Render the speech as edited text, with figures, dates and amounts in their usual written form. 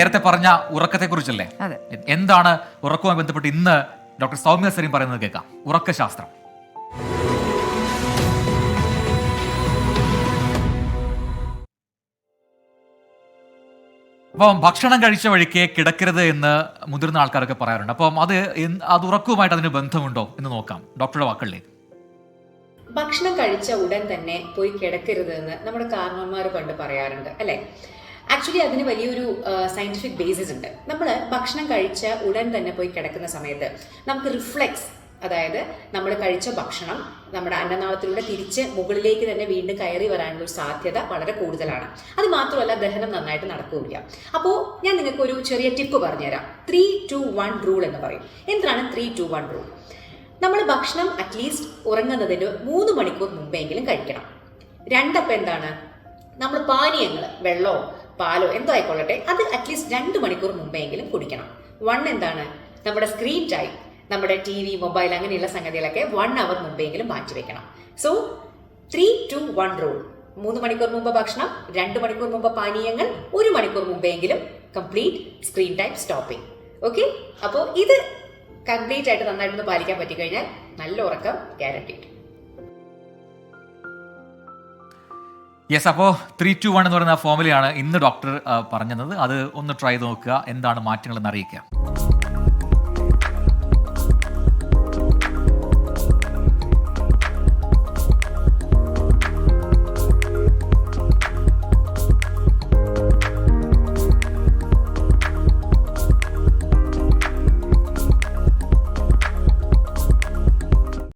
നേരത്തെ പറഞ്ഞ ഉറക്കത്തെക്കുറിച്ചല്ലേ? എന്താണ് ഉറക്കവുമായി ബന്ധപ്പെട്ട് ഇന്ന് ഡോക്ടർ സൗമ്യ സരീം പറയുന്നത് കേൾക്കാം. ഉറക്കശാസ്ത്രം. അപ്പം ഭക്ഷണം കഴിച്ച വഴിക്ക് കിടക്കരുത് എന്ന് മുതിർന്ന ആൾക്കാരൊക്കെ പറയാറുണ്ട്. അപ്പം അത് ഉറക്കവുമായിട്ട് അതിന് ബന്ധമുണ്ടോ എന്ന് നോക്കാം. ഡോക്ടറുടെ വാക്കുകളിലേക്ക്. ഭക്ഷണം കഴിച്ച ഉടൻ തന്നെ പോയി കിടക്കരുത് എന്ന് നമ്മുടെ കാരണവന്മാർ പണ്ട് പറയാറുണ്ട് അല്ലേ? ആക്ച്വലി അതിന് വലിയൊരു സയന്റിഫിക് ബേസിസ് ഉണ്ട്. നമ്മൾ ഭക്ഷണം കഴിച്ച ഉടൻ തന്നെ പോയി കിടക്കുന്ന സമയത്ത് നമുക്ക് റിഫ്ലെക്സ്, അതായത് നമ്മൾ കഴിച്ച ഭക്ഷണം നമ്മുടെ അന്നനാളത്തിലൂടെ തിരിച്ച് മുകളിലേക്ക് തന്നെ വീണ്ടും കയറി വരാനുള്ള സാധ്യത വളരെ കൂടുതലാണ്. അത് മാത്രമല്ല, ദഹനം നന്നായിട്ട് നടക്കുകയില്ല. അപ്പോൾ ഞാൻ നിങ്ങൾക്ക് ഒരു ചെറിയ ടിപ്പ് പറഞ്ഞുതരാം. 3-2-1 റൂൾ എന്ന് പറയും. എന്താണ് 3-2-1 റൂൾ? നമ്മൾ ഭക്ഷണം അറ്റ്ലീസ്റ്റ് ഉറങ്ങുന്നതിന് 3 മണിക്കൂർ മുമ്പെങ്കിലും കഴിക്കണം. രണ്ടപ്പം എന്താണ്, നമ്മൾ പാനീയങ്ങൾ, വെള്ളമോ പാലോ എന്തോ ആയിക്കൊള്ളട്ടെ, അത് അറ്റ്ലീസ്റ്റ് 2 മണിക്കൂർ മുമ്പെങ്കിലും കുടിക്കണം. 1 എന്താണ്, നമ്മുടെ സ്ക്രീൻ ടൈം, നമ്മുടെ TV, മൊബൈൽ അങ്ങനെയുള്ള സംഗതികളൊക്കെ 1 അവർ മുമ്പെങ്കിലും മാറ്റിവെക്കണം. So 3-2-1 rule. 3 മണിക്കൂർ മുമ്പ് ഭക്ഷണം, 2 മണിക്കൂർ മുമ്പ് പാനീയങ്ങൾ, 1 മണിക്കൂർ മുമ്പെങ്കിലും complete screen time stopping. Okay, അപ്പോൾ ഇത് കംപ്ലീറ്റ് ആയിട്ട് നന്നായിട്ടൊന്ന് പാലിക്കാൻ പറ്റിക്കഴിഞ്ഞാൽ നല്ല ഉറക്കം ഗ്യാരണ്ടീഡ്. യെസ്, അപ്പോൾ 3-2-1 എന്ന് പറയുന്ന ഫോമുലയാണ് ഇന്ന് ഡോക്ടർ പറഞ്ഞത്. അത് ഒന്ന് ട്രൈ നോക്കുക, എന്താണ് മാറ്റങ്ങളെന്ന് അറിയിക്കുക.